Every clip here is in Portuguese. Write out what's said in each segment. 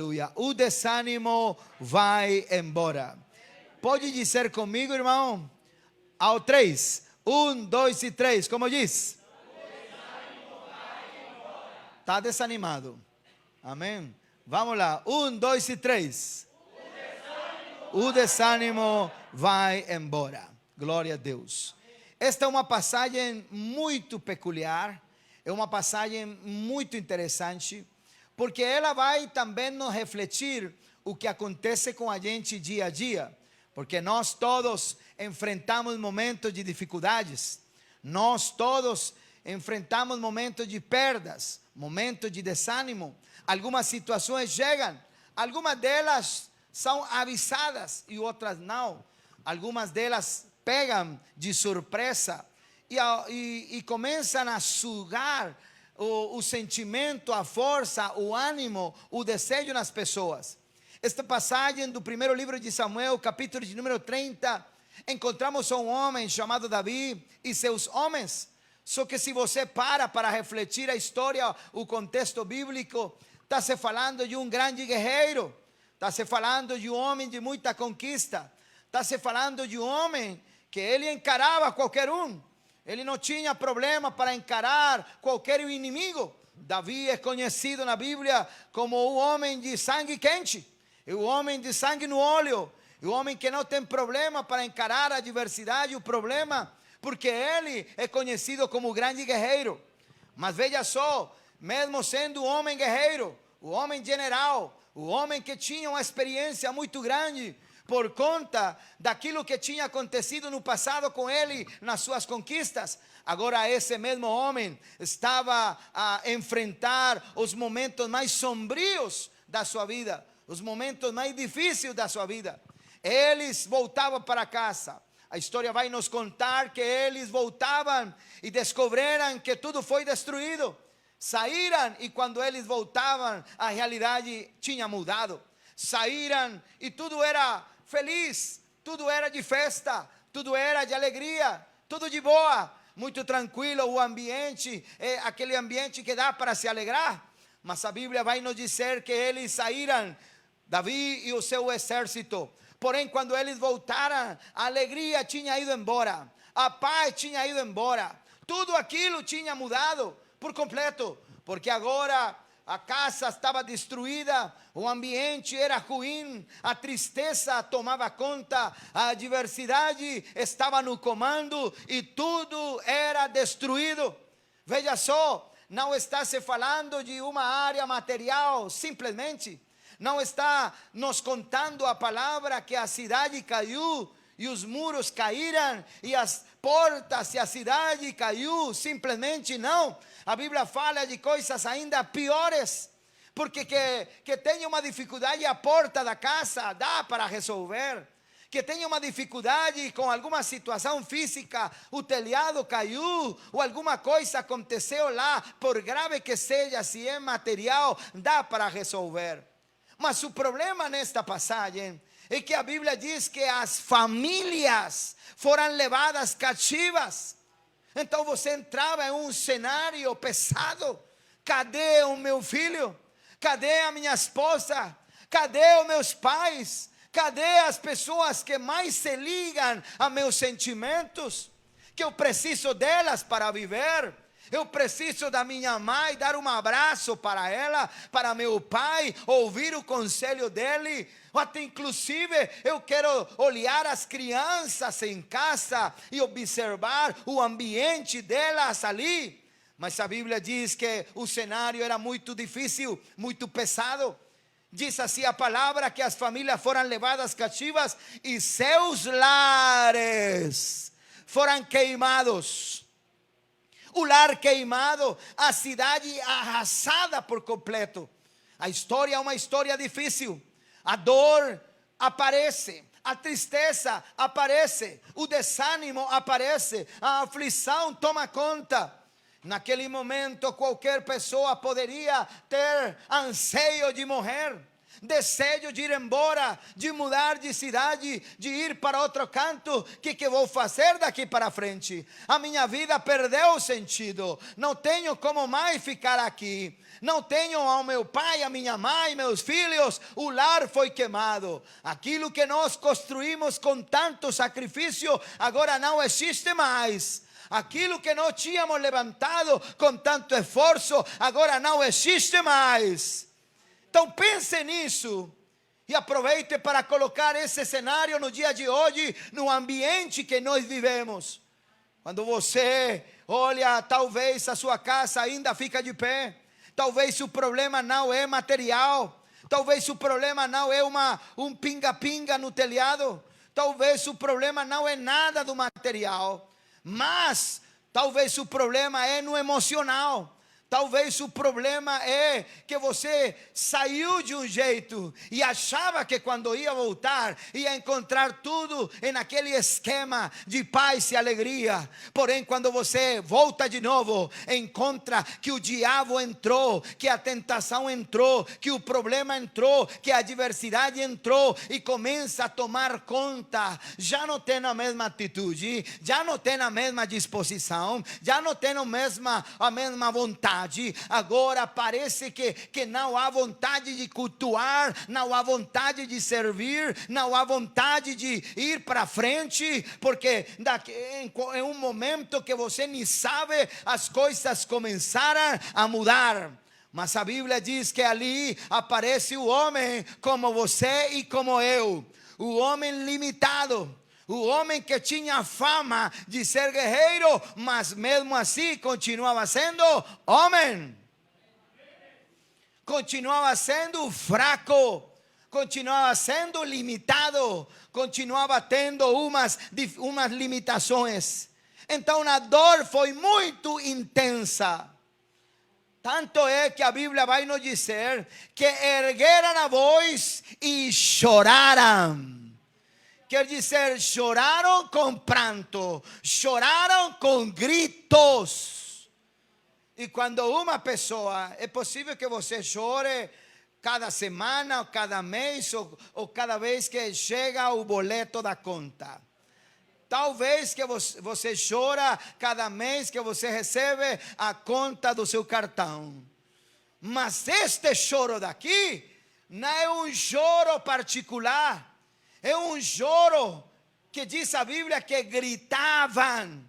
Aleluia. O desânimo vai embora. Pode dizer comigo, irmão? Ao 3. 1, 2 e 3. Como diz? Está desanimado. Amém. Vamos lá. 1, 2 e 3. O desânimo vai embora. Glória a Deus. Esta é uma passagem muito peculiar. É uma passagem muito interessante. Porque ela vai também nos refletir o que acontece com a gente dia a dia. Porque nós todos enfrentamos momentos de dificuldades. Nós todos enfrentamos momentos de perdas, momentos de desânimo. Algumas situações chegam. Algumas delas são avisadas e outras não. Algumas delas pegam de surpresa e começam a sugar o sentimento, a força, o ânimo, o desejo nas pessoas. Esta passagem do primeiro livro de Samuel, capítulo de número 30, encontramos um homem chamado Davi e seus homens. Só que se você para refletir a história, o contexto bíblico, está se falando de um grande guerreiro, está se falando de um homem de muita conquista, está se falando de um homem que ele encarava qualquer um. Ele não tinha problema para encarar qualquer inimigo. Davi é conhecido na Bíblia como o homem de sangue quente, o homem de sangue no olho, o homem que não tem problema para encarar a adversidade, o problema, porque ele é conhecido como o grande guerreiro. Mas veja só, mesmo sendo um homem guerreiro, o homem general, o homem que tinha uma experiência muito grande, por conta daquilo que tinha acontecido no passado com ele, nas suas conquistas, agora esse mesmo homem estava a enfrentar os momentos mais sombrios da sua vida, os momentos mais difíceis da sua vida. Eles voltavam para casa. A história vai nos contar que eles voltavam e descobriram que tudo foi destruído. Saíram e quando eles voltavam, a realidade tinha mudado. Saíram e tudo era feliz, tudo era de festa, tudo era de alegria, tudo de boa, muito tranquilo o ambiente, aquele ambiente que dá para se alegrar. Mas a Bíblia vai nos dizer que eles saíram, Davi e o seu exército. Porém, quando eles voltaram, a alegria tinha ido embora, a paz tinha ido embora, tudo aquilo tinha mudado por completo, porque agora a casa estava destruída, o ambiente era ruim, a tristeza tomava conta, a adversidade estava no comando e tudo era destruído. Veja só, não está se falando de uma área material, simplesmente. Não está nos contando a palavra que a cidade caiu e os muros caíram e as portas e a cidade caiu, simplesmente não. A Bíblia fala de coisas ainda piores, porque que tenha uma dificuldade a porta da casa, dá para resolver. Que tenha uma dificuldade com alguma situação física, o telhado caiu, ou alguma coisa aconteceu lá, por grave que seja, se é material, dá para resolver. Mas o problema nesta passagem é que a Bíblia diz que as famílias foram levadas cativas. Então você entrava em um cenário pesado. Cadê o meu filho? Cadê a minha esposa? Cadê os meus pais? Cadê as pessoas que mais se ligam a meus sentimentos? Que eu preciso delas para viver. Eu preciso da minha mãe, dar um abraço para ela, para meu pai, ouvir o conselho dele. Ou até inclusive eu quero olhar as crianças em casa e observar o ambiente delas ali. Mas a Bíblia diz que o cenário era muito difícil, muito pesado. Diz assim a palavra que as famílias foram levadas cativas e seus lares foram queimados. O lar queimado, a cidade arrasada por completo. A história é uma história difícil. A dor aparece, a tristeza aparece, o desânimo aparece, a aflição toma conta. Naquele momento qualquer pessoa poderia ter anseio de morrer. desejo de ir embora, de mudar de cidade, de ir para outro canto. O que vou fazer daqui para frente? A minha vida perdeu o sentido, não tenho como mais ficar aqui. Não tenho ao meu pai, a minha mãe, meus filhos, o lar foi queimado. Aquilo que nós construímos com tanto sacrifício, agora não existe mais. Aquilo que nós tínhamos levantado com tanto esforço, agora não existe mais. Então pense nisso e aproveite para colocar esse cenário no dia de hoje, no ambiente que nós vivemos. Quando você olha, talvez a sua casa ainda fica de pé. Talvez o problema não é material. Talvez o problema não é um pinga-pinga no telhado. Talvez o problema não é nada do material. Mas talvez o problema é no emocional. Talvez o problema é que você saiu de um jeito e achava que quando ia voltar, ia encontrar tudo em aquele esquema de paz e alegria. Porém, quando você volta de novo, encontra que o diabo entrou, que a tentação entrou, que o problema entrou, que a adversidade entrou e começa a tomar conta. Já não tem a mesma atitude, já não tem a mesma disposição, já não tem a mesma vontade. Agora parece que não há vontade de cultuar, não há vontade de servir, não há vontade de ir para frente, porque em um momento que você nem sabe, as coisas começaram a mudar. Mas a Bíblia diz que ali aparece o homem como você e como eu, o homem limitado. O homem que tinha fama de ser guerreiro, mas mesmo assim continuava sendo homem. Continuava sendo fraco, continuava sendo limitado, continuava tendo umas limitações. Então a dor foi muito intensa. Tanto é que a Bíblia vai nos dizer que ergueram a voz e choraram. Quer dizer, choraram com pranto, choraram com gritos. E quando uma pessoa, é possível que você chore cada semana, ou cada mês, ou cada vez que chega o boleto da conta. Talvez que você chora cada mês que você recebe a conta do seu cartão. Mas este choro daqui não é um choro particular. É um choro que diz a Bíblia que gritavam.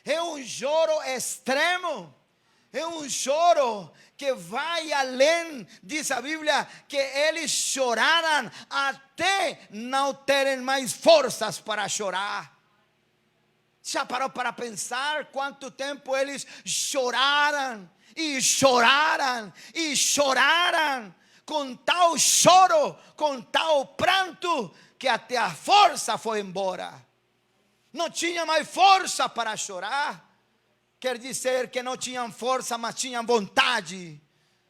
É um choro extremo. É um choro que vai além, diz a Bíblia, que eles choraram até não terem mais forças para chorar. Já parou para pensar quanto tempo eles choraram e choraram e choraram, com tal choro, com tal pranto, que até a força foi embora. Não tinha mais força para chorar. Quer dizer que não tinham força, mas tinham vontade.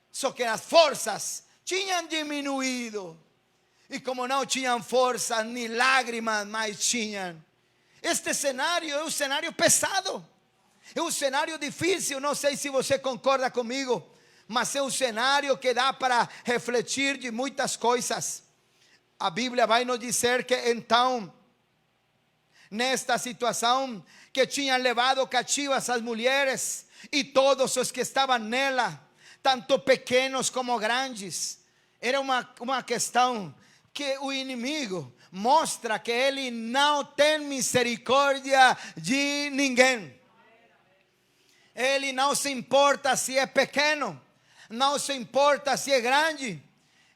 Só que as forças tinham diminuído. E como não tinham força, nem lágrimas mais tinham. Este cenário é um cenário pesado. É um cenário difícil. Não sei se você concorda comigo, mas é um cenário que dá para refletir de muitas coisas. A Bíblia vai nos dizer que então, nesta situação, que tinham levado cativas as mulheres e todos os que estavam nela, tanto pequenos como grandes. Era uma questão que o inimigo mostra que ele não tem misericórdia de ninguém. Ele não se importa se é pequeno, não se importa se é grande.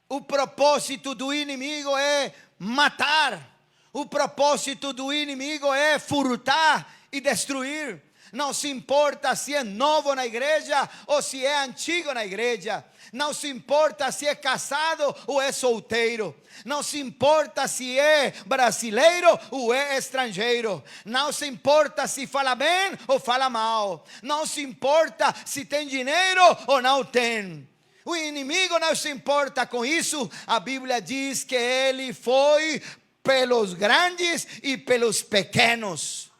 O propósito do inimigo é matar. O propósito do inimigo é furtar e destruir. Não se importa se é novo na igreja ou se é antigo na igreja. Não se importa se é casado ou é solteiro. Não se importa se é brasileiro ou é estrangeiro. Não se importa se fala bem ou fala mal. Não se importa se tem dinheiro ou não tem. O inimigo não se importa com isso. A Bíblia diz que ele foi pelos grandes e pelos pequenos.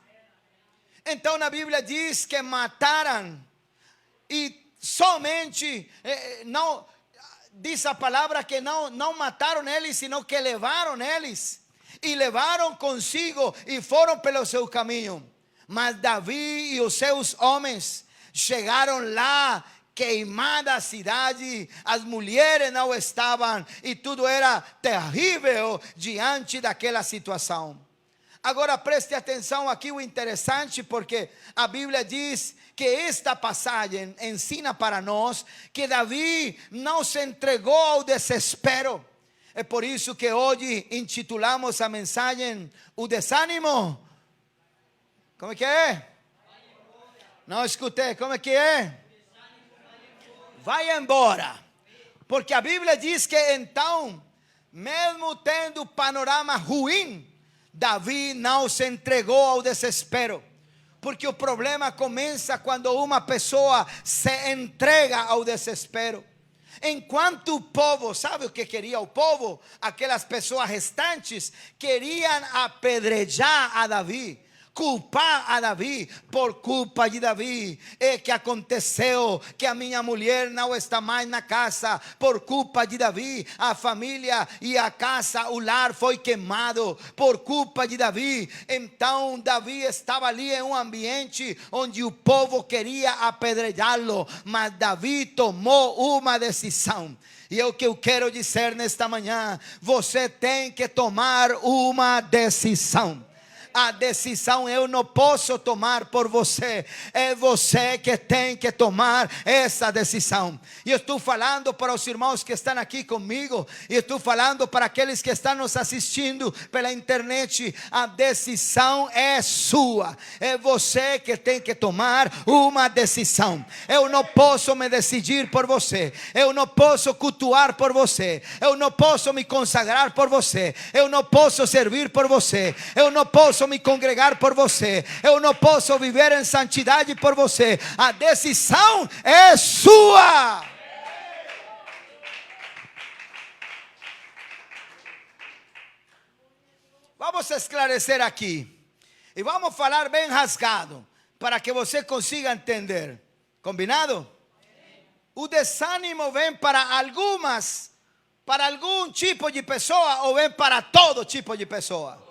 Então a Bíblia diz que mataram. E somente, não, dice la palabra que no mataron eles, sino que levaron eles. E levaram consigo e foram pelo seu caminho. Mas Davi e os seus homens chegaram lá, queimada a cidade, as mulheres não estavam, e tudo era terrível diante daquela situação. Agora preste atenção aqui o interessante, porque a Bíblia diz que esta passagem ensina para nós que Davi não se entregou ao desespero. É por isso que hoje intitulamos a mensagem o desânimo. Como é que é? Não escutei, como é que é? Vai embora. Porque a Bíblia diz que então, mesmo tendo panorama ruim, Davi não se entregou ao desespero. Porque o problema começa quando uma pessoa se entrega ao desespero. Enquanto o povo, sabe o que queria o povo? Aquelas pessoas restantes queriam apedrejar a Davi, culpar a Davi. Por culpa de Davi é que aconteceu que a minha mulher não está mais na casa. Por culpa de Davi, a família e a casa, o lar foi queimado. Por culpa de Davi. Então Davi estava ali em um ambiente onde o povo queria apedrejá-lo, mas Davi tomou uma decisão. E é o que eu quero dizer nesta manhã: você tem que tomar uma decisão. A decisão eu não posso tomar por você. É você que tem que tomar essa decisão. E eu estou falando para os irmãos que estão aqui comigo. E estou falando para aqueles que estão nos assistindo pela internet. A decisão é sua. É você que tem que tomar uma decisão. Eu não posso me decidir por você. Eu não posso cultuar por você. Eu não posso me consagrar por você. Eu não posso servir por você. Eu não posso me congregar por você. Eu não posso viver em santidade por você. A decisão é sua. Vamos esclarecer aqui. E vamos falar bem rasgado, para que você consiga entender. Combinado? O desânimo vem para algum tipo de pessoa, ou vem para todo tipo de pessoa?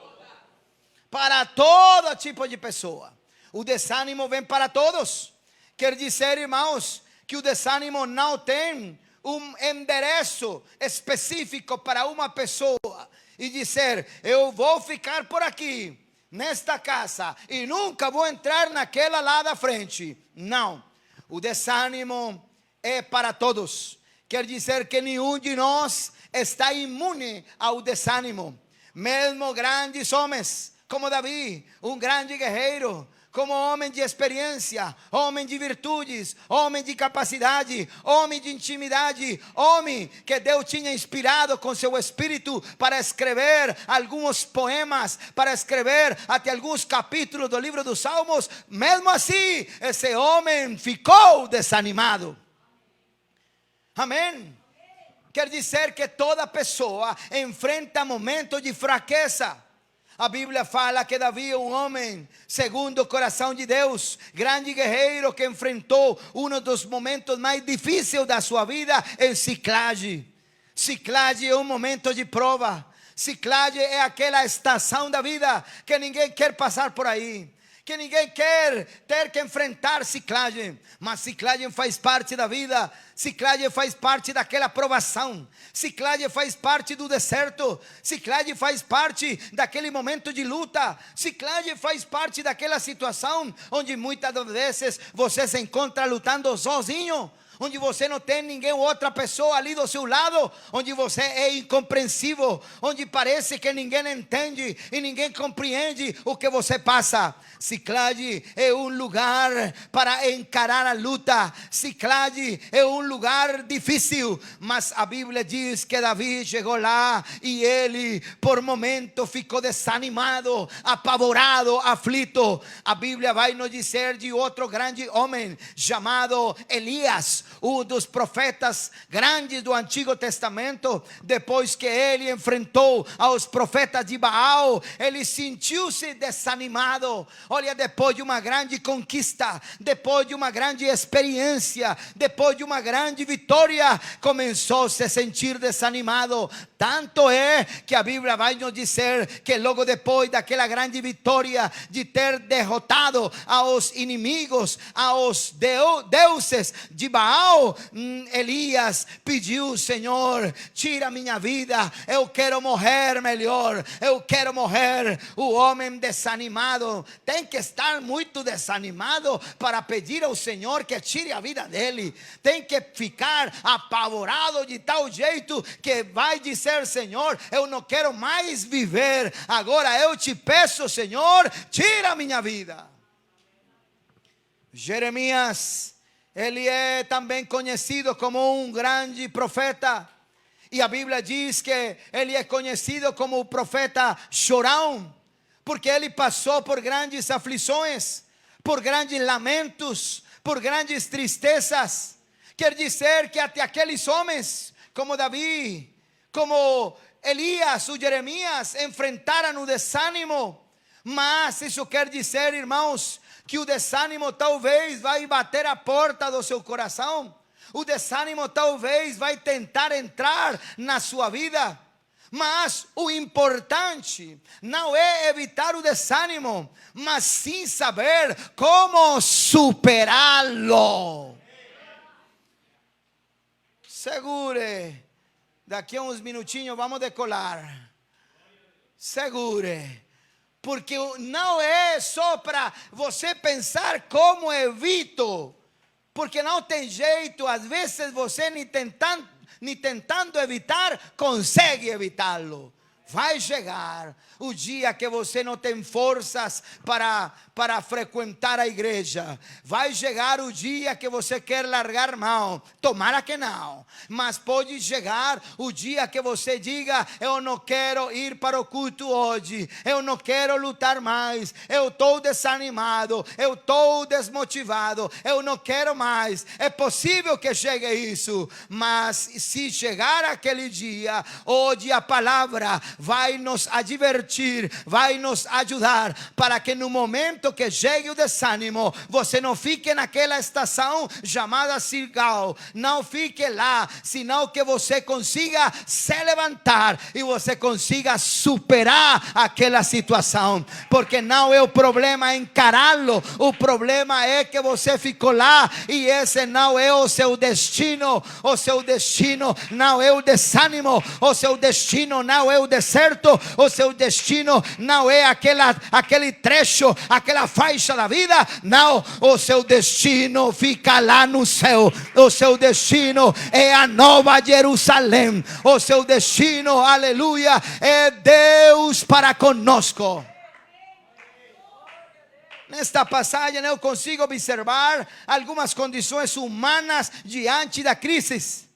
Para todo tipo de pessoa. O desânimo vem para todos. Quer dizer, irmãos, que o desânimo não tem um endereço específico para uma pessoa e dizer: eu vou ficar por aqui, nesta casa, e nunca vou entrar naquela lá da frente. Não. O desânimo é para todos. Quer dizer que nenhum de nós está imune ao desânimo. Mesmo grandes homens como Davi, um grande guerreiro, como homem de experiência, homem de virtudes, homem de capacidade, homem de intimidade, homem que Deus tinha inspirado com seu espírito para escrever alguns poemas, para escrever até alguns capítulos do livro dos Salmos. Mesmo assim, esse homem ficou desanimado. Amém? Quer dizer que toda pessoa enfrenta momentos de fraqueza. A Bíblia fala que Davi é um homem segundo o coração de Deus, grande guerreiro que enfrentou um dos momentos mais difíceis da sua vida em Ciclade. Ciclade é um momento de prova. Ciclade é aquela estação da vida que ninguém quer passar por aí, que ninguém quer ter que enfrentar Ciclagem. Mas Ciclagem faz parte da vida. Ciclagem faz parte daquela provação. Ciclagem faz parte do deserto. Ciclagem faz parte daquele momento de luta. Ciclagem faz parte daquela situação onde muitas vezes você se encontra lutando sozinho, onde você não tem ninguém, outra pessoa ali do seu lado, onde você é incompreensível, onde parece que ninguém entende e ninguém compreende o que você passa. Ciclade é um lugar para encarar a luta. Ciclade é um lugar difícil, mas a Bíblia diz que Davi chegou lá e ele por momento ficou desanimado, apavorado, aflito. A Bíblia vai nos dizer de outro grande homem chamado Elias, dos profetas grandes do Antigo Testamento, depois que ele enfrentou aos profetas de Baal, ele sentiu-se desanimado. Olha, depois de uma grande conquista, depois de uma grande experiência, depois de uma grande vitória, começou a se sentir desanimado. Tanto é que a Bíblia vai nos dizer que logo depois daquela grande vitória, de ter derrotado aos inimigos, aos deuses de Baal, Elias pediu: Senhor, tira minha vida, eu quero morrer melhor, eu quero morrer. O homem desanimado tem que estar muito desanimado para pedir ao Senhor que tire a vida dele. Tem que ficar apavorado de tal jeito que vai dizer: Senhor, eu não quero mais viver, agora eu te peço, Senhor, tira a minha vida. Jeremias, ele é também conhecido como um grande profeta, e a Bíblia diz que ele é conhecido como o profeta chorão, porque ele passou por grandes aflições, por grandes lamentos, por grandes tristezas. Quer dizer que até aqueles homens como Davi, como Elias ou Jeremias enfrentaram o desânimo. Mas isso quer dizer, irmãos, que o desânimo talvez vai bater a porta do seu coração. O desânimo talvez vai tentar entrar na sua vida. Mas o importante não é evitar o desânimo, mas sim saber como superá-lo. Segure, daqui a uns minutinhos vamos decolar. Segure. Porque não é só para você pensar como evito. Porque não tem jeito, às vezes você nem tentando evitar, consegue evitá-lo. Vai chegar o dia que você não tem forças para frequentar a igreja. Vai chegar o dia que você quer largar mão. Tomara que não. Mas pode chegar o dia que você diga: eu não quero ir para o culto hoje. Eu não quero lutar mais. Eu estou desanimado. Eu estou desmotivado. Eu não quero mais. É possível que chegue isso. Mas se chegar aquele dia, hoje a palavra vai nos advertir, vai nos ajudar para que no momento que chegue o desânimo, você não fique naquela estação chamada Gilgal, não fique lá, senão que você consiga se levantar e você consiga superar aquela situação, porque não é o problema encará-lo, o problema é que você ficou lá e esse não é o seu destino. O seu destino não é o desânimo, o seu destino não é o deserto, o seu destino não é aquele trecho, aquela faixa da vida, não, o seu destino fica lá no céu. O seu destino é a nova Jerusalém. O seu destino, aleluia, é Deus para conosco. Nesta passagem eu consigo observar algumas condições humanas diante da crise,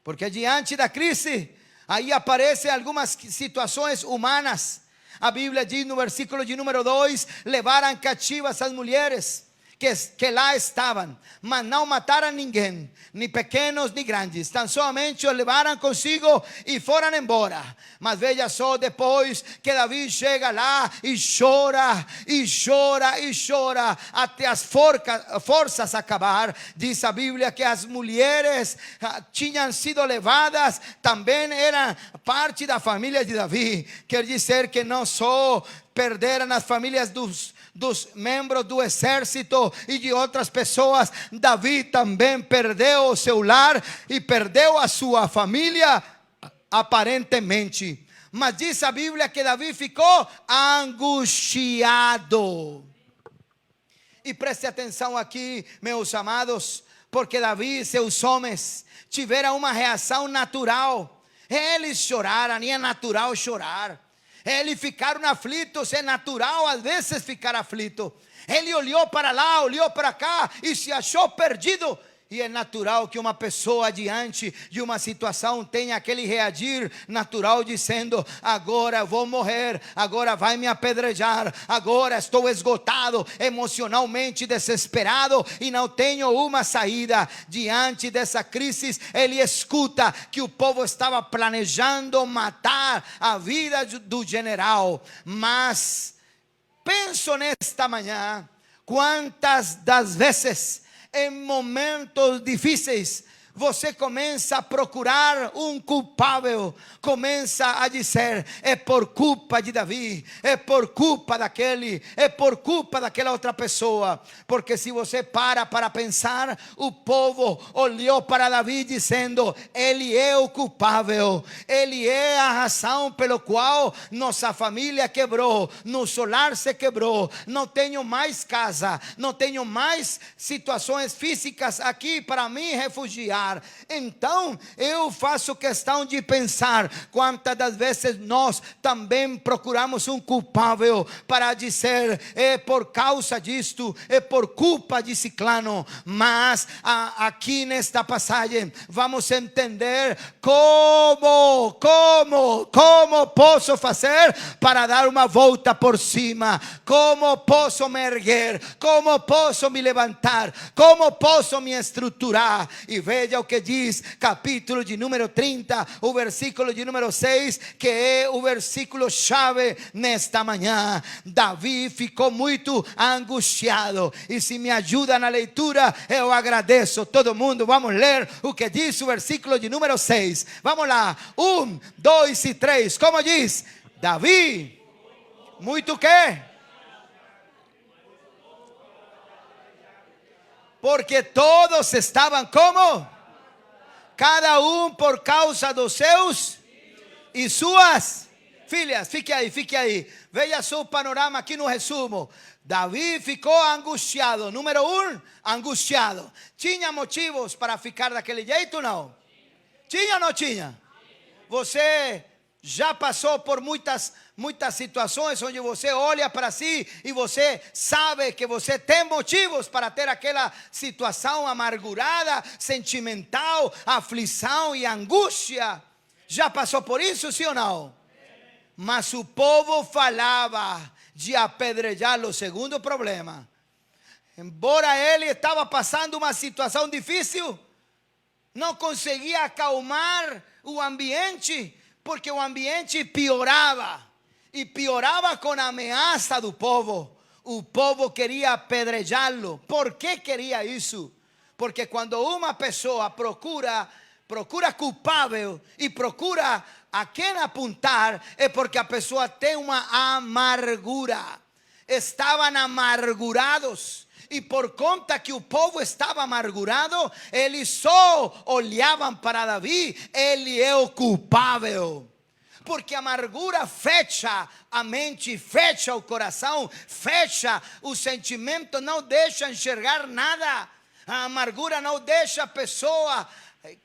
porque diante da crise aí aparecem algumas situações humanas. A Bíblia diz no versículo de número 2: levaram cativas as mulheres que lá estavam, mas não mataram ninguém, nem pequenos nem grandes, tão somente os levaram consigo e foram embora. Mas veja só, depois que Davi chega lá e chora, e chora, e chora, até as forças acabar, diz a Bíblia que as mulheres tinham sido levadas, também eram parte da família de Davi. Quer dizer que não só perderam as famílias dos membros do exército e de outras pessoas, Davi também perdeu o seu lar e perdeu a sua família, aparentemente. Mas diz a Bíblia que Davi ficou angustiado. E preste atenção aqui, meus amados, porque Davi e seus homens tiveram uma reação natural. Eles choraram, e é natural chorar. Eles ficaram aflitos, é natural às vezes ficar aflito. Ele olhou para lá, olhou para cá e se achou perdido. E é natural que uma pessoa diante de uma situação tenha aquele reagir natural dizendo: agora vou morrer, agora vai me apedrejar, agora estou esgotado, emocionalmente desesperado e não tenho uma saída. Diante dessa crise, ele escuta que o povo estava planejando matar a vida do general. Mas penso nesta manhã, quantas das vezes em momentos difíceis você começa a procurar um culpável, começa a dizer: é por culpa de Davi, é por culpa daquele, é por culpa daquela outra pessoa. Porque se você para pensar, o povo olhou para Davi dizendo: ele é o culpável, ele é a razão pelo qual nossa família quebrou, nosso lar se quebrou, não tenho mais casa, não tenho mais situações físicas aqui para me refugiar. Então eu faço questão de pensar quantas das vezes nós também procuramos um culpável para dizer: é por causa disto, é por culpa de ciclano. Mas aqui nesta passagem vamos entender como posso fazer para dar uma volta por cima, como posso me erguer, como posso me levantar, como posso me estruturar. E veja o que diz capítulo de número 30, o versículo de número 6, que é o versículo chave nesta manhã. Davi ficou muito angustiado, e se me ajuda na leitura eu agradeço. Todo mundo, vamos ler o que diz o versículo de número 6. Vamos lá, 1, 2 e 3. Como diz? Davi, muito quê? Porque todos estavam como? Cada um por causa dos seus e suas filhas. Fique aí. Veja só o panorama aqui no resumo. Davi ficou angustiado. Número 1, angustiado. Tinha motivos para ficar daquele jeito ou não? Tinha ou não tinha? Você já passou por muitas situações onde você olha para si e você sabe que você tem motivos para ter aquela situação amargurada, sentimental, aflição e angústia. Já passou por isso, sim ou não? Mas o povo falava de apedrejá-lo. Segundo problema, embora ele estava passando uma situação difícil, não conseguia acalmar o ambiente, porque o ambiente piorava, e piorava com a ameaça do povo. O povo queria apedrejá-lo. Por que queria isso? Porque quando uma pessoa procura culpável e procura a quem apontar, é porque a pessoa tem uma amargura. Estavam amargurados. E por conta que o povo estava amargurado, eles só olhavam para Davi: ele é o culpável. Porque a amargura fecha a mente, fecha o coração, fecha o sentimento, não deixa enxergar nada. A amargura não deixa a pessoa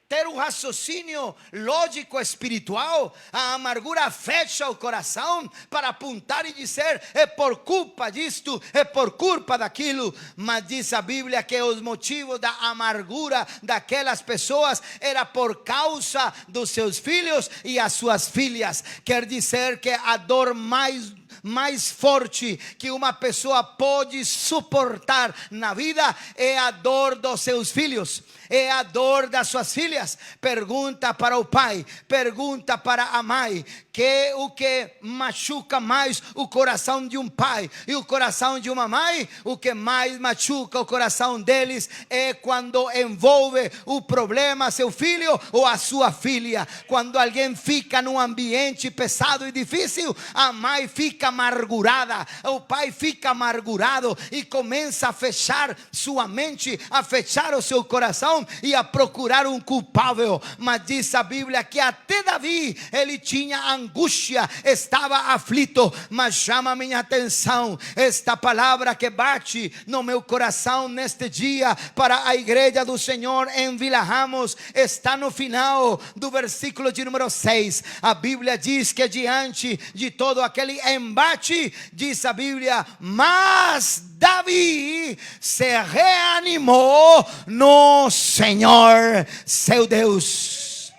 ter um raciocínio lógico espiritual. A amargura fecha o coração para apontar e dizer: é por culpa disto, é por culpa daquilo. Mas diz a Bíblia que os motivos da amargura daquelas pessoas era por causa dos seus filhos e as suas filhas. Quer dizer que a dor mais forte que uma pessoa pode suportar na vida é a dor dos seus filhos, é a dor das suas filhas. Pergunta para o pai, pergunta para a mãe, que o que machuca mais o coração de um pai e o coração de uma mãe, o que mais machuca o coração deles é quando envolve o problema seu filho ou a sua filha. Quando alguém fica num ambiente pesado e difícil, a mãe fica amargurada, o pai fica amargurado e começa a fechar sua mente, a fechar o seu coração e a procurar um culpável. Mas diz a Bíblia que até Davi, ele tinha angústia, estava aflito. Mas chama a minha atenção esta palavra que bate no meu coração neste dia para a igreja do Senhor em Vila Ramos. Está no final do versículo de número 6. A Bíblia diz que diante de todo aquele embate, diz a Bíblia: mas Davi se reanimou no Senhor, seu Deus.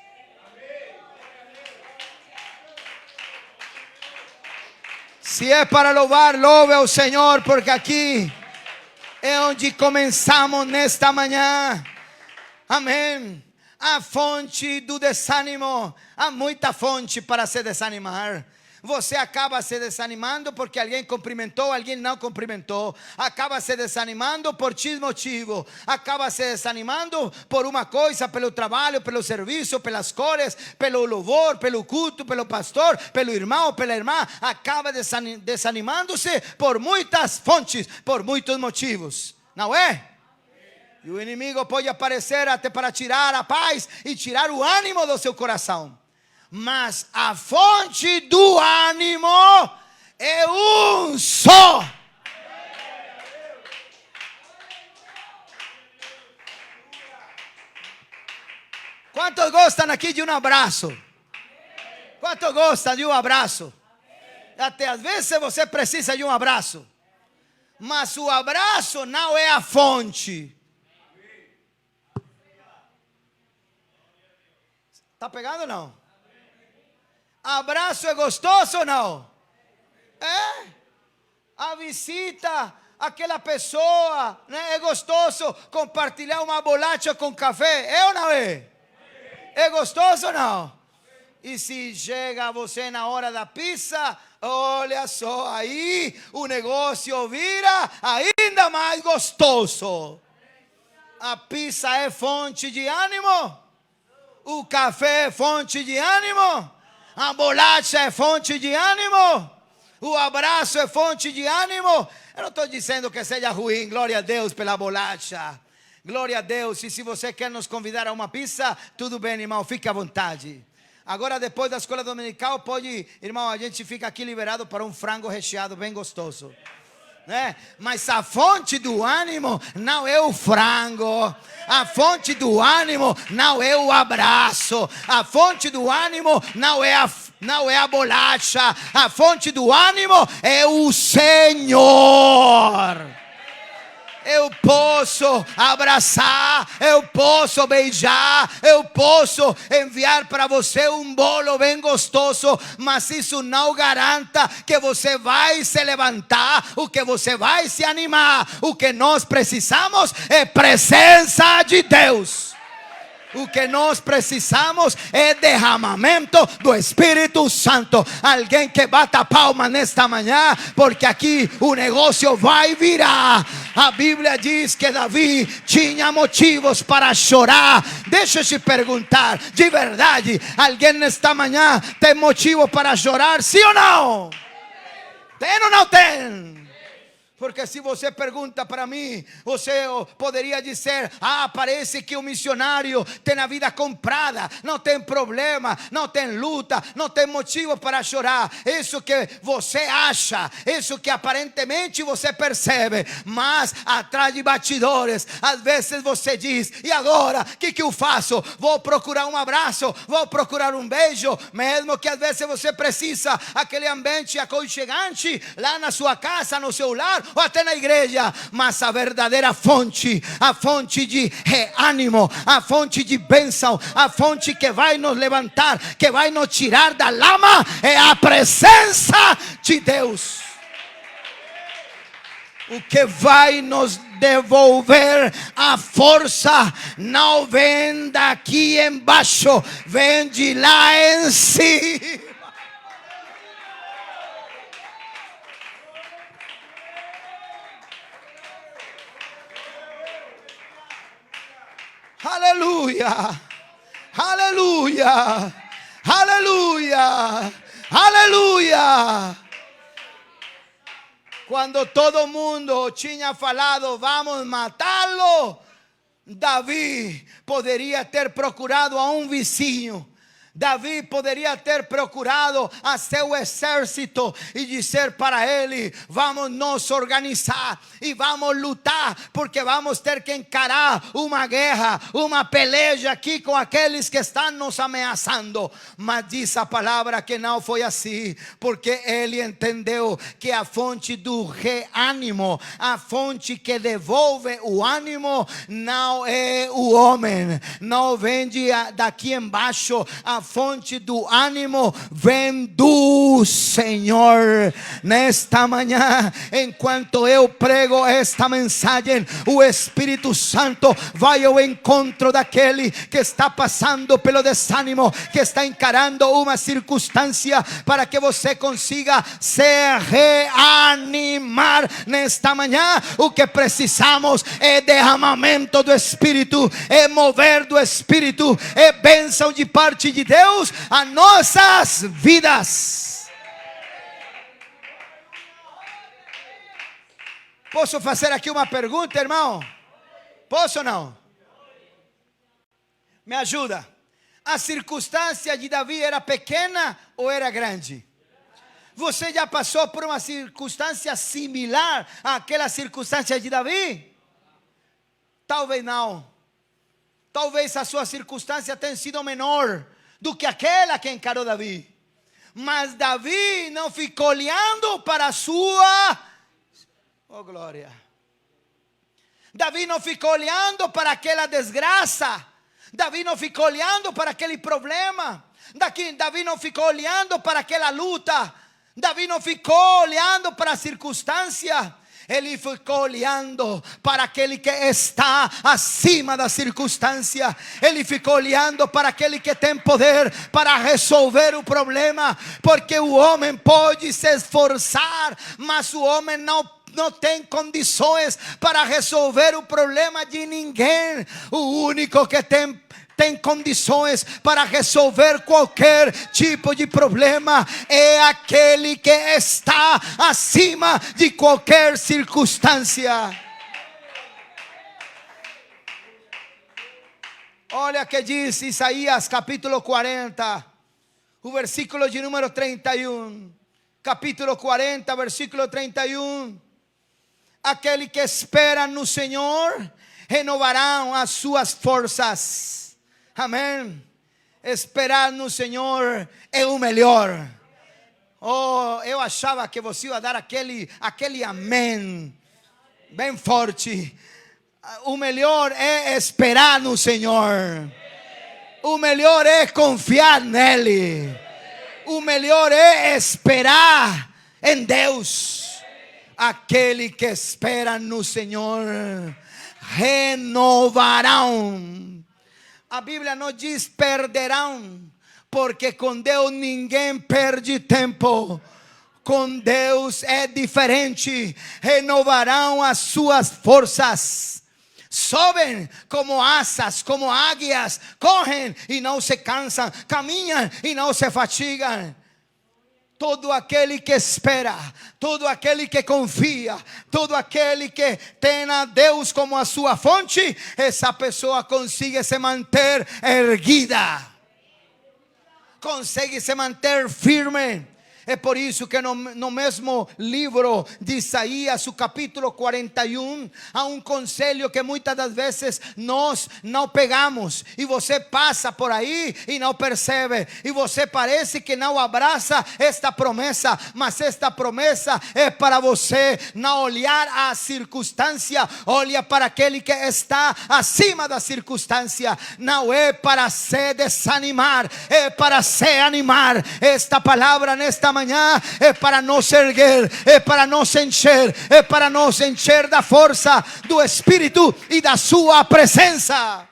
Se é para louvar, louve ao Senhor, porque aqui é onde começamos nesta manhã. Amém. A fonte do desânimo. Há muita fonte para se desanimar. Você acaba se desanimando porque alguém cumprimentou, alguém não cumprimentou. Acaba se desanimando por X motivo. Acaba se desanimando por uma coisa, pelo trabalho, pelo serviço, pelas cores, pelo louvor, pelo culto, pelo pastor, pelo irmão, pela irmã. Acaba desanimando-se por muitas fontes, por muitos motivos. Não é? E o inimigo pode aparecer até para tirar a paz e tirar o ânimo do seu coração. Mas a fonte do ânimo é um só. Quantos gostam aqui de um abraço? Quantos gostam de um abraço? Até às vezes você precisa de um abraço. Mas o abraço não é a fonte. Está pegando ou não? Abraço é gostoso ou não? É? A visita, aquela pessoa, né? É gostoso compartilhar uma bolacha com café, é ou não é? É gostoso ou não? E se chega você na hora da pizza, olha só, aí o negócio vira ainda mais gostoso. A pizza é fonte de ânimo? O café é fonte de ânimo? A bolacha é fonte de ânimo? O abraço é fonte de ânimo? Eu não estou dizendo que seja ruim, glória a Deus pela bolacha. Glória a Deus. E se você quer nos convidar a uma pizza, tudo bem, irmão, fique à vontade. Agora, depois da escola dominical, pode, irmão, a gente fica aqui liberado para um frango recheado bem gostoso. Né? Mas a fonte do ânimo não é o frango. A fonte do ânimo não é o abraço. A fonte do ânimo não é a bolacha. A fonte do ânimo é o Senhor. Eu posso abraçar, eu posso beijar, eu posso enviar para você um bolo bem gostoso, mas isso não garanta que você vai se levantar, o que você vai se animar. O que nós precisamos é presença de Deus. O que nós precisamos é derramamento do Espírito Santo. Alguém que bata palma nesta manhã, porque aqui o negócio vai virar. A Bíblia diz que Davi tinha motivos para chorar. Deixa eu te perguntar, de verdade, alguém nesta manhã tem motivo para chorar, sim ou não? Tem ou não tem? Porque se você pergunta para mim, você poderia dizer: ah, parece que o missionário tem a vida comprada, não tem problema, não tem luta, não tem motivo para chorar. Isso que você acha, isso que aparentemente você percebe, mas atrás de bastidores, às vezes você diz: e agora, o que eu faço? Vou procurar um abraço, vou procurar um beijo, mesmo que às vezes você precisa aquele ambiente aconchegante lá na sua casa, no seu lar, ou até na igreja. Mas a verdadeira fonte, a fonte de ânimo, a fonte de bênção, a fonte que vai nos levantar, que vai nos tirar da lama, é a presença de Deus. O que vai nos devolver a força não vem daqui embaixo, vem de lá em cima. Aleluia, aleluia, aleluia, aleluia. Quando todo mundo tinha falado: vamos matá-lo, Davi poderia ter procurado a um vizinho. Davi poderia ter procurado a seu exército e dizer para ele: vamos nos organizar e vamos lutar, porque vamos ter que encarar uma guerra, uma peleja aqui com aqueles que estão nos ameaçando. Mas diz a palavra que não foi assim, porque ele entendeu que a fonte do reânimo, a fonte que devolve o ânimo, não é o homem, não vem daqui embaixo. A fonte do ânimo vem do Senhor. Nesta manhã, enquanto eu prego esta mensagem, o Espírito Santo vai ao encontro daquele que está passando pelo desânimo, que está encarando uma circunstância, para que você consiga se reanimar. Nesta manhã, o que precisamos é derramamento do Espírito, é mover do Espírito, é bênção de parte de Deus a nossas vidas. Posso fazer aqui uma pergunta, irmão? Posso ou não? Me ajuda. A circunstância de Davi era pequena ou era grande? Você já passou por uma circunstância similar àquela circunstância de Davi? Talvez não. Talvez a sua circunstância tenha sido menor do que aquela que encarou Davi. Mas Davi não ficou olhando para a sua... Oh, glória. Davi não ficou olhando para aquela desgraça. Davi não ficou olhando para aquele problema. Davi não ficou olhando para aquela luta. Davi não ficou olhando para a circunstância. Ele ficou olhando para aquele que está acima da circunstância. Ele ficou olhando para aquele que tem poder para resolver o problema. Porque o homem pode se esforçar, mas o homem não tem condições para resolver o problema de ninguém. O único que tem condições para resolver qualquer tipo de problema é aquele que está acima de qualquer circunstância. Olha que diz Isaías capítulo 40, o versículo de número 31. Capítulo 40, versículo 31. Aquele que espera no Senhor renovarão as suas forças. Amém. Esperar no Senhor é o melhor. Oh, eu achava que você ia dar aquele amém bem forte. O melhor é esperar no Senhor. O melhor é confiar nele. O melhor é esperar em Deus. Aquele que espera no Senhor renovarão. A Bíblia não diz perderão, porque com Deus ninguém perde tempo. Com Deus é diferente. Renovarão as suas forças. Sobem como asas, como águias. Correm e não se cansam. Caminham e não se fatigam. Todo aquele que espera, todo aquele que confia, todo aquele que tem a Deus como a sua fonte, essa pessoa consegue se manter erguida, consegue se manter firme. É por isso que no mesmo livro de Isaías, o capítulo 41, há um conselho que muitas das vezes nós não pegamos. E você passa por aí e não percebe. E você parece que não abraça esta promessa. Mas esta promessa é para você não olhar a circunstância. Olha para aquele que está acima da circunstância. Não é para se desanimar, é para se animar. Esta palavra nesta manhã é para nos erguer, é para nos encher, é para nos encher da força do Espírito e da sua presença.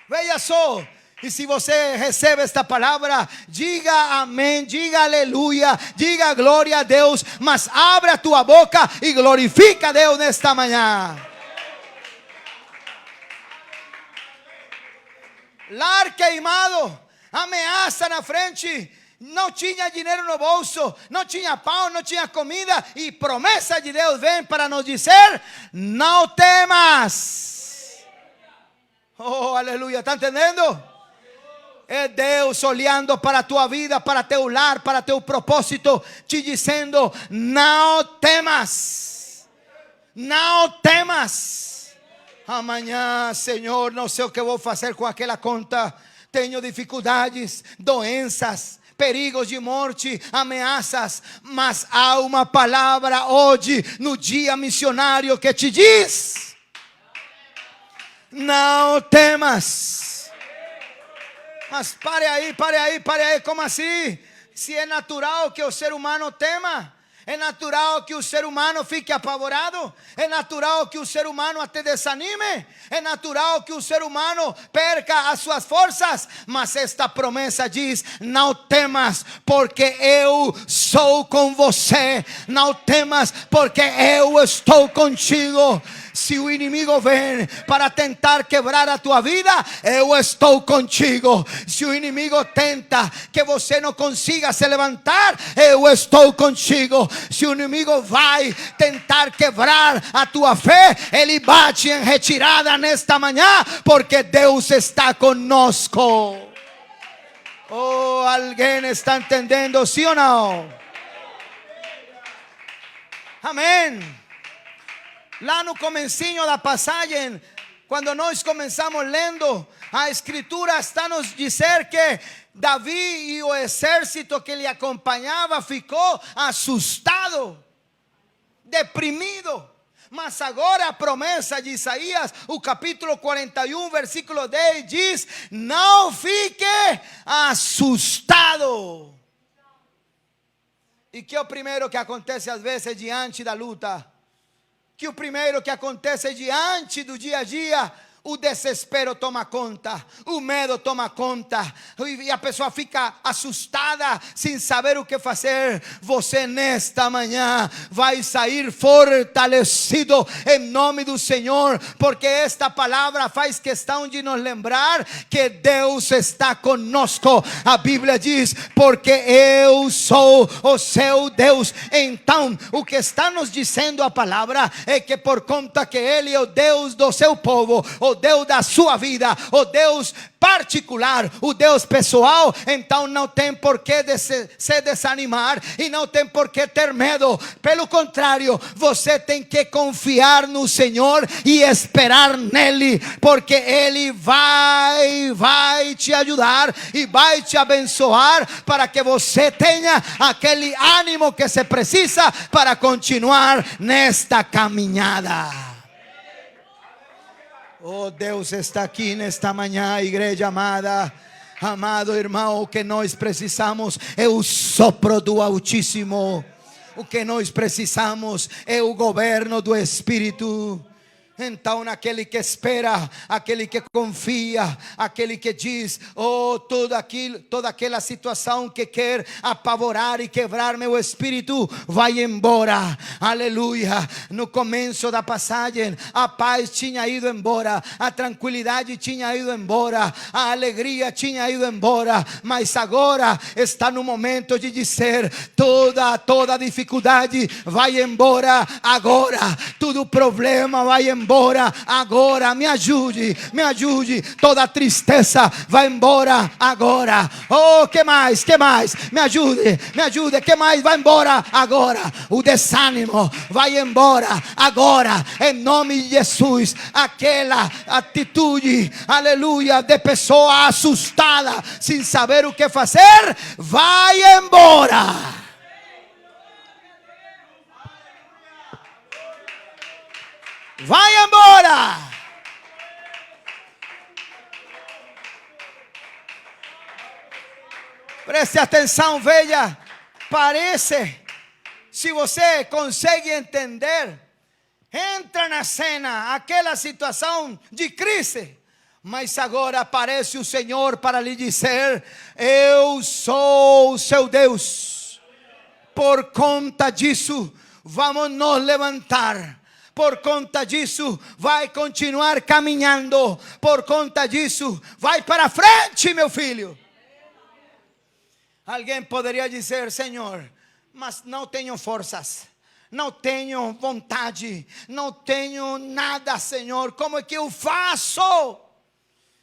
Veja só. E se você recebe esta palavra, diga amém, diga aleluia, diga glória a Deus, mas abre a tua boca e glorifica a Deus nesta manhã. Lar queimado, ameaça na frente. Não tinha dinheiro no bolso, não tinha pão, não tinha comida. E promessa de Deus vem para nos dizer: não temas. Oh, aleluia, está entendendo? É Deus olhando para a tua vida, para teu lar, para teu propósito, te dizendo: não temas, não temas. Amanhã, Senhor, não sei o que vou fazer com aquela conta. Tenho dificuldades, doenças, perigos de morte, ameaças, mas há uma palavra hoje, no dia missionário, que te diz: não temas. Mas pare aí, como assim? Se é natural que o ser humano tema, é natural que o ser humano fique apavorado, é natural que o ser humano até desanime, é natural que o ser humano perca as suas forças, mas esta promessa diz: não temas, porque eu sou com você. Não temas, porque eu estou contigo. Se o inimigo vem para tentar quebrar a tua vida, eu estou contigo. Se o inimigo tenta que você não consiga se levantar, eu estou contigo. Se o inimigo vai tentar quebrar a tua fé, ele bate em retirada nesta manhã, porque Deus está conosco. Oh, alguém está entendendo, sim ou não? Amém. Lá no comecinho da passagem, quando nós começamos lendo, a escritura está nos dizer que Davi e o exército que lhe acompanhava ficou assustado, deprimido. Mas agora a promessa de Isaías, o capítulo 41, versículo 10 diz: não fique assustado. E que é o primeiro que acontece às vezes diante da luta? Que o primeiro que acontece diante do dia a dia? O desespero toma conta, o medo toma conta, e a pessoa fica assustada, sem saber o que fazer. Você nesta manhã vai sair fortalecido em nome do Senhor, porque esta palavra faz questão de nos lembrar que Deus está conosco. A Bíblia diz: porque eu sou o seu Deus. Então o que está nos dizendo a palavra é que por conta que Ele é o Deus do seu povo, o Deus da sua vida, o Deus particular, o Deus pessoal, então não tem por que se desanimar e não tem por que ter medo. Pelo contrário, você tem que confiar no Senhor e esperar nele, porque Ele vai te ajudar e vai te abençoar, para que você tenha aquele ânimo que se precisa para continuar nesta caminhada. Oh, Deus está aqui nesta manhã, igreja amada. Amado irmão, o que nós precisamos é o sopro do Altíssimo. O que nós precisamos é o governo do Espírito. Então aquele que espera, aquele que confia, aquele que diz: oh, toda aquela situação que quer apavorar e quebrar meu espírito, vai embora. Aleluia. No começo da passagem, a paz tinha ido embora, a tranquilidade tinha ido embora, a alegria tinha ido embora, mas agora está no momento de dizer: toda dificuldade vai embora agora, todo problema vai embora agora. Me ajude, toda tristeza vai embora agora. Oh, que mais? Me ajude, que mais vai embora agora? O desânimo vai embora agora, em nome de Jesus. Aquela atitude, aleluia, de pessoa assustada, sem saber o que fazer, vai embora. Vai embora. Preste atenção, veja. Parece, se você consegue entender, entra na cena aquela situação de crise, mas agora aparece o Senhor para lhe dizer: eu sou o seu Deus. Por conta disso, vamos nos levantar. Por conta disso, vai continuar caminhando. Por conta disso, vai para frente, meu filho. Alguém poderia dizer: Senhor, mas não tenho forças, não tenho vontade, não tenho nada, Senhor, como é que eu faço?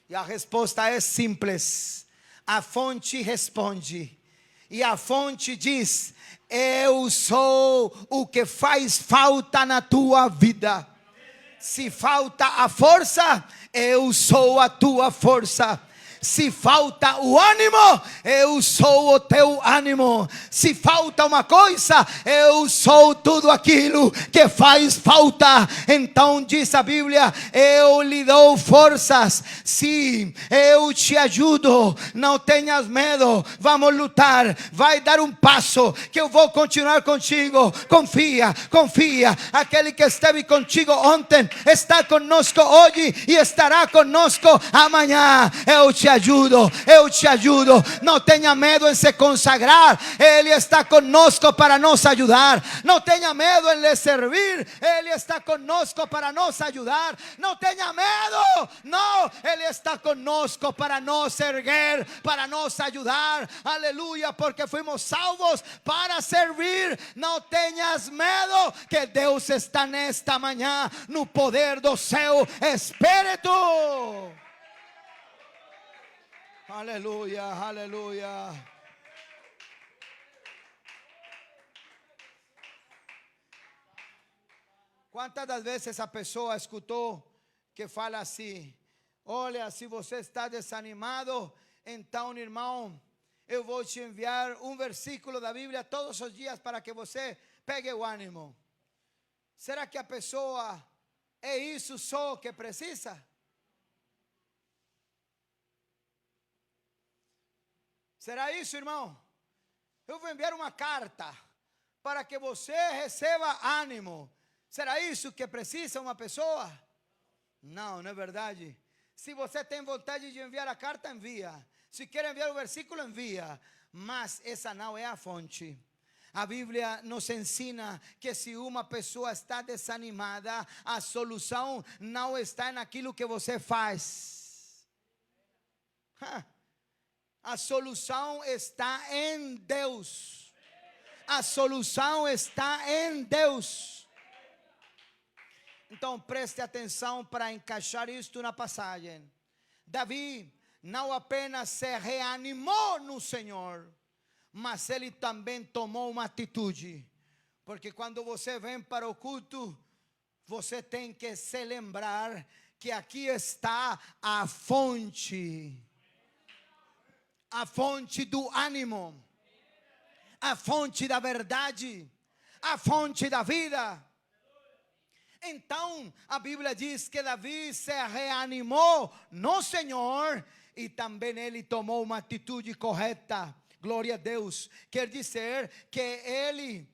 E a resposta é simples. a fonte responde. E a fonte diz: eu sou o que faz falta na tua vida. Se falta a força, eu sou a tua força. Se falta o ânimo, eu sou o teu ânimo. Se falta uma coisa, eu sou tudo aquilo que faz falta. Então diz a Bíblia: eu lhe dou forças. Sim, eu te ajudo. Não tenhas medo. Vamos lutar. Vai dar um passo que eu vou continuar contigo. Confia, confia. Aquele que esteve contigo ontem está conosco hoje e estará conosco amanhã. Eu te ajudo, eu te ajudo. Não tenha medo em se consagrar. Ele está conosco para nos ajudar. Não tenha medo em lhe servir. Ele está conosco para nos ajudar. Não tenha medo. Não, Ele está conosco para nos erguer, para nos ajudar. Aleluia, porque fuimos salvos para servir. Não tenhas medo, que Deus está nesta manhã no poder do seu Espírito. Aleluia, aleluia. Quantas das vezes a pessoa escutou que fala assim: olha, se você está desanimado, então, irmão, eu vou te enviar um versículo da Bíblia todos os dias para que você pegue o ânimo. Será que a pessoa é isso só que precisa? Será isso, irmão? Eu vou enviar uma carta para que você receba ânimo. Será isso que precisa uma pessoa? Não, não é verdade. Se você tem vontade de enviar a carta, envia. Se quer enviar o versículo, envia. Mas essa não é a fonte. A Bíblia nos ensina que se uma pessoa está desanimada, a solução não está naquilo que você faz. A solução está em Deus. A solução está em Deus. Então preste atenção para encaixar isto na passagem. Davi não apenas se reanimou no Senhor, mas ele também tomou uma atitude. Porque quando você vem para o culto, você tem que se lembrar que aqui está a fonte. A fonte do ânimo, a fonte da verdade, a fonte da vida. Então a Bíblia diz que Davi se reanimou no Senhor e também ele tomou uma atitude correta. Glória a Deus. Quer dizer que ele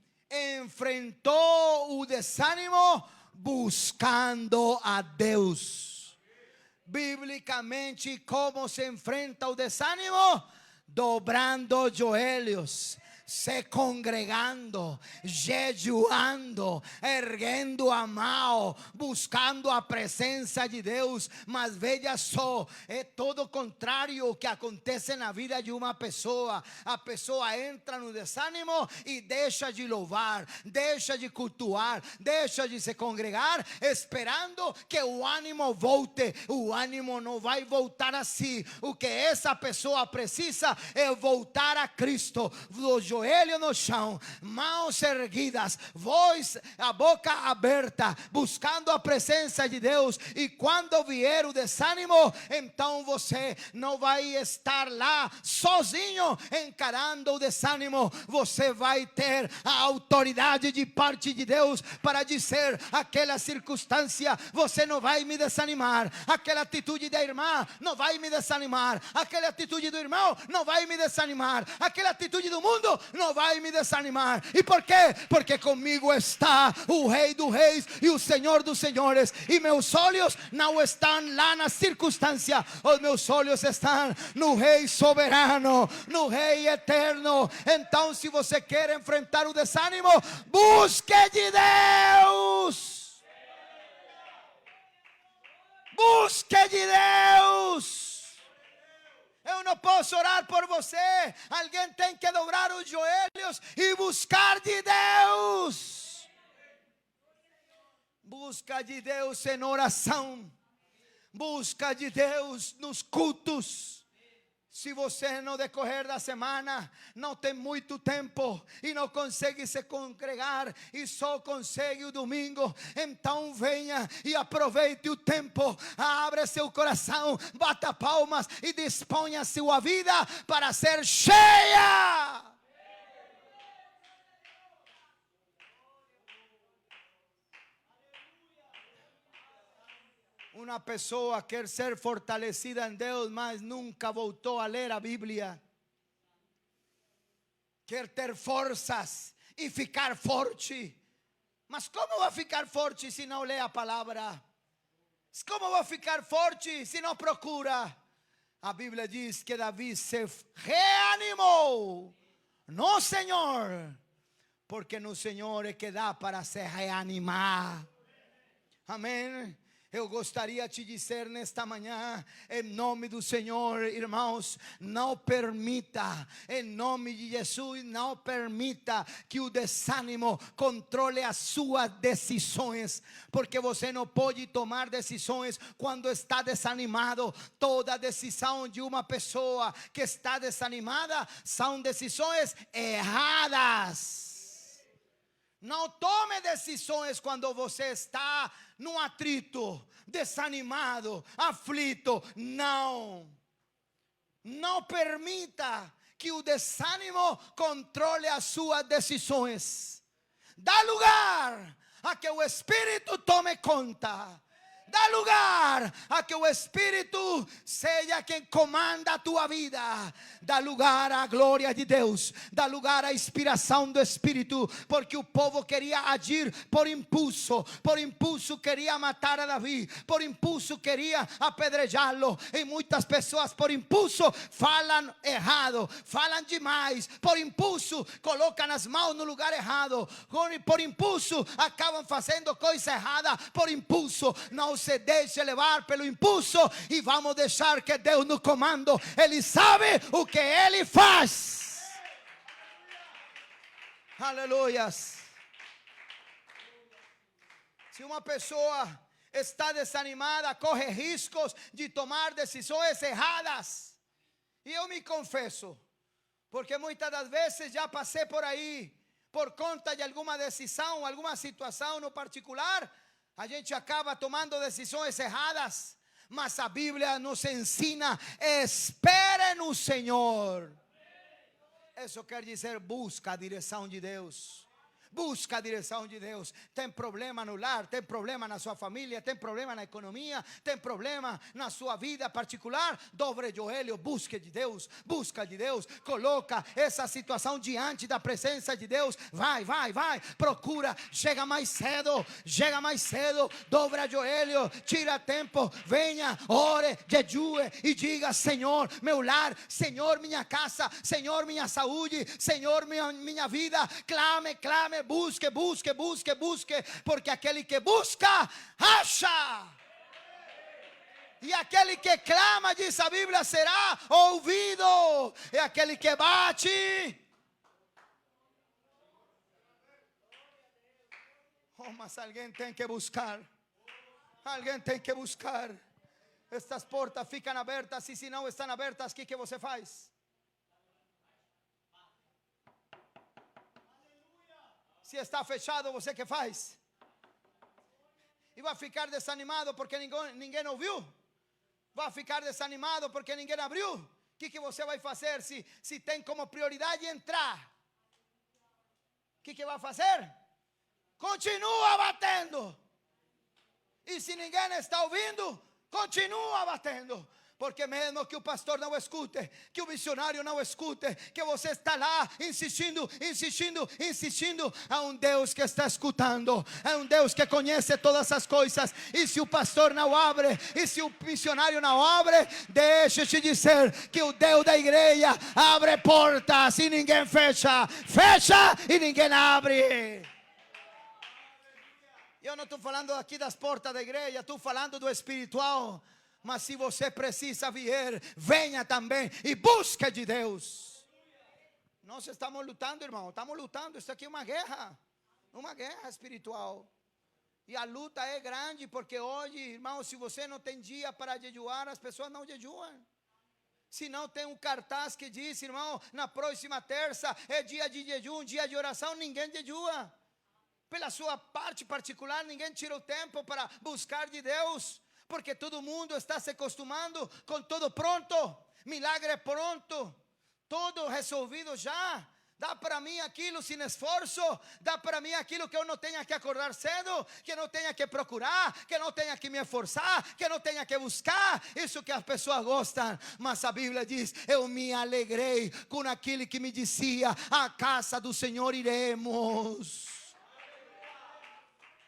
enfrentou o desânimo buscando a Deus. Biblicamente, como se enfrenta o desânimo? Dobrando joelhos, se congregando, jejuando, erguendo a mão, buscando a presença de Deus. Mas veja só, é todo o contrário que acontece na vida de uma pessoa. A pessoa entra no desânimo e deixa de louvar, deixa de cultuar, deixa de se congregar, esperando que o ânimo volte. O ânimo não vai voltar assim. O que essa pessoa precisa é voltar a Cristo. Joelho no chão, mãos erguidas, voz, a boca aberta, buscando a presença de Deus. E quando vier o desânimo, então você não vai estar lá sozinho encarando o desânimo. Você vai ter a autoridade de parte de Deus para dizer aquela circunstância: você não vai me desanimar. Aquela atitude da irmã não vai me desanimar. Aquela atitude do irmão não vai me desanimar. Aquela atitude do mundo não vai me desanimar. E por quê? Porque comigo está o Rei dos Reis e o Senhor dos Senhores. E meus olhos não estão lá na circunstância. Os meus olhos estão no Rei soberano, no Rei eterno. Então, se você quer enfrentar o desânimo, busque de Deus. Busque de Deus. Eu não posso orar por você. Alguém tem que dobrar os joelhos e buscar de Deus. Busca de Deus em oração. Busca de Deus nos cultos. Se você no decorrer da semana não tem muito tempo e não consegue se congregar e só consegue o domingo, então venha e aproveite o tempo, abra seu coração, bata palmas e disponha sua vida para ser cheia. Uma pessoa quer ser fortalecida em Deus, mas nunca voltou a ler a Bíblia. Quer ter forças e ficar forte. Mas como vai ficar forte se não lê a palavra? Como vai ficar forte se não procura? A Bíblia diz que Davi se reanimou. No Senhor, porque no Senhor é que dá para se reanimar. Amém. Eu gostaria de te dizer nesta manhã, em nome do Senhor, irmãos, não permita, em nome de Jesus, não permita que o desânimo controle as suas decisões, porque você não pode tomar decisões quando está desanimado. Toda decisão de uma pessoa que está desanimada são decisões erradas. Não tome decisões quando você está num atrito, desanimado, aflito. Não permita que o desânimo controle as suas decisões. Dá lugar a que o Espírito tome conta. Dá lugar a que o Espírito seja quem comanda a tua vida. Dá lugar à glória de Deus. Dá lugar à inspiração do Espírito. Porque o povo queria agir por impulso. Por impulso queria matar a Davi. Por impulso queria apedrejá-lo. E muitas pessoas por impulso falam errado. Falam demais. Por impulso colocam as mãos no lugar errado. Por impulso acabam fazendo coisa errada. Por impulso. Não se deixe levar pelo impulso e vamos deixar que Deus no comando. Ele sabe o que Ele faz. Aleluias. Se uma pessoa está desanimada, corre riscos de tomar decisões erradas. E eu me confesso, porque muitas das vezes já passei por aí, por conta de alguma decisão, alguma situação no particular, a gente acaba tomando decisões erradas. Mas a Bíblia nos ensina: espere no Senhor. Isso quer dizer, busca a direção de Deus. Busca a direção de Deus. Tem problema no lar, tem problema na sua família, tem problema na economia, tem problema na sua vida particular. Dobre o joelho, busque de Deus, busca de Deus. Coloca essa situação diante da presença de Deus. Vai, procura, chega mais cedo. Dobra o joelho, tira tempo, venha, ore, jejue e diga: Senhor, meu lar, Senhor, minha casa, Senhor, minha saúde, Senhor, minha vida. Clame, busque, porque aquele que busca, acha. E aquele que clama, diz a Bíblia, será ouvido. E aquele que bate. Oh, mas alguém tem que buscar. Alguém tem que buscar. Estas portas ficam abertas, e se não estão abertas, o que você faz? Se está fechado, você que faz? E vai ficar desanimado porque ninguém ouviu? Vai ficar desanimado porque ninguém abriu? O que você vai fazer se tem como prioridade entrar? O que vai fazer? Continua batendo. E se ninguém está ouvindo, continua batendo. Porque mesmo que o pastor não escute, que o missionário não escute, que você está lá insistindo, há um Deus que está escutando, há um Deus que conhece todas as coisas. E se o pastor não abre, e se o missionário não abre, deixe-te dizer que o Deus da igreja abre portas e ninguém fecha e ninguém abre. Eu não estou falando aqui das portas da igreja, estou falando do espiritual. Mas se você precisa vir, venha também e busque de Deus. Nós estamos lutando, irmão. Estamos lutando. Isso aqui é uma guerra espiritual. E a luta é grande, porque hoje, irmão, se você não tem dia para jejuar, as pessoas não jejuam. Se não tem um cartaz que diz, irmão, na próxima terça é dia de jejum, dia de oração, ninguém jejua. Pela sua parte particular, ninguém tira o tempo para buscar de Deus, porque todo mundo está se acostumando com tudo pronto, milagre pronto, tudo resolvido já. Dá para mim aquilo sem esforço, dá para mim aquilo que eu não tenha que acordar cedo, que não tenha que procurar, que não tenha que me esforçar, que não tenha que buscar. Isso que as pessoas gostam, mas a Bíblia diz: eu me alegrei com aquele que me dizia: à casa do Senhor iremos.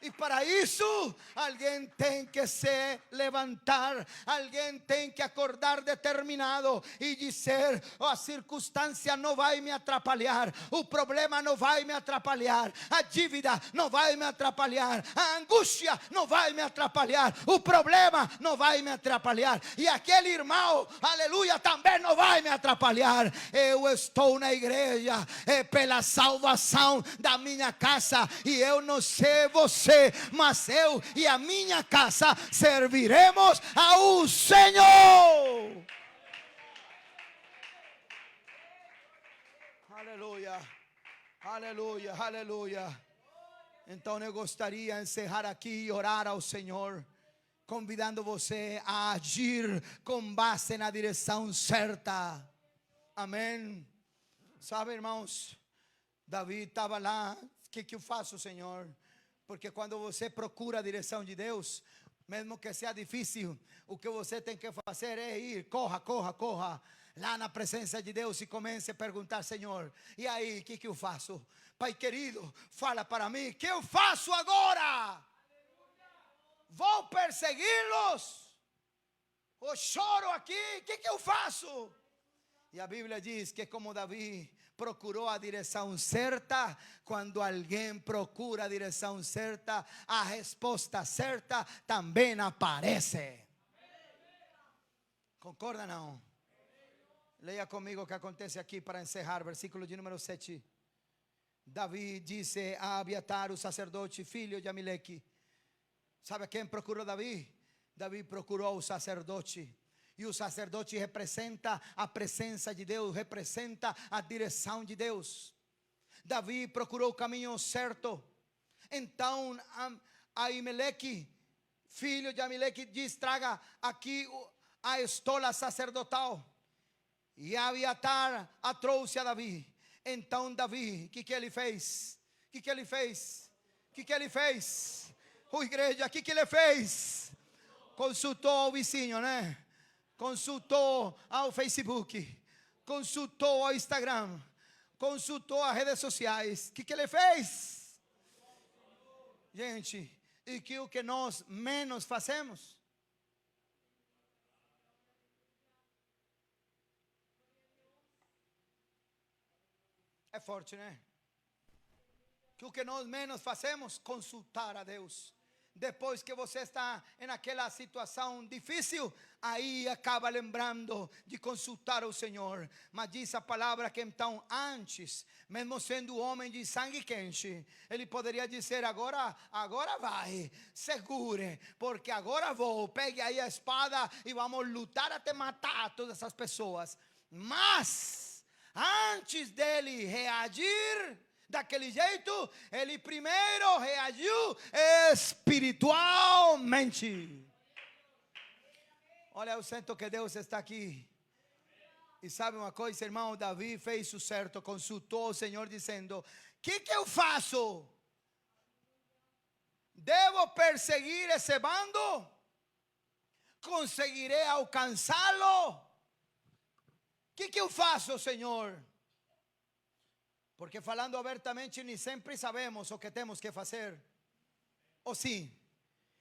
E para isso, alguém tem que se levantar, alguém tem que acordar determinado e dizer: a circunstância não vai me atrapalhar, o problema não vai me atrapalhar, a dívida não vai me atrapalhar, a angústia não vai me atrapalhar, o problema não vai me atrapalhar, e aquele irmão, aleluia, também não vai me atrapalhar. Eu estou na igreja pela salvação da minha casa, e eu não sei você, mas eu e a minha casa serviremos ao Senhor. Aleluia, aleluia, aleluia. Então eu gostaria de encerrar aqui e orar ao Senhor, convidando você a agir com base na direção certa. Amém. Sabe, irmãos, Davi estava lá: o que eu faço, Senhor? Porque quando você procura a direção de Deus, mesmo que seja difícil, o que você tem que fazer é ir, corra lá na presença de Deus e comece a perguntar: Senhor, e aí, o que eu faço? Pai querido, fala para mim, o que eu faço agora? Vou persegui-los? Ou choro aqui? O que eu faço? E a Bíblia diz que como Davi procurou a direção certa, quando alguém procura a direção certa, a resposta certa também aparece. Concorda não? Leia comigo o que acontece aqui para encerrar, versículo de número 7. Davi disse a Abiatar, o sacerdote, filho de Amaleque. Sabe a quem procurou Davi? Davi procurou o sacerdote. E o sacerdote representa a presença de Deus, representa a direção de Deus. Davi procurou o caminho certo. Então Amaleque, filho de Amaleque, diz: traga aqui a estola sacerdotal. E Abiatar a trouxe a Davi. Então Davi, o que ele fez? O que ele fez? O que ele fez? Igreja, o que ele fez? Consultou o vizinho, né? Consultou ao Facebook, consultou ao Instagram, consultou as redes sociais. O que ele fez? Gente, e que o que nós menos fazemos? É forte, né? Que o que nós menos fazemos? Consultar a Deus. Depois que você está naquela situação difícil, aí acaba lembrando de consultar o Senhor. Mas diz a palavra que então antes, mesmo sendo homem de sangue quente, ele poderia dizer: agora vai, segure, porque agora vou, pegue aí a espada e vamos lutar até matar todas essas pessoas. Mas antes dele reagir daquele jeito, ele primeiro reagiu espiritualmente. Olha, eu sinto que Deus está aqui. E sabe uma coisa, irmão? Davi fez o certo, consultou o Senhor dizendo: o que eu faço? Devo perseguir esse bando? Conseguirei alcançá-lo? O que eu faço, Senhor? Porque falando abertamente, nem sempre sabemos o que temos que fazer. Ou sim,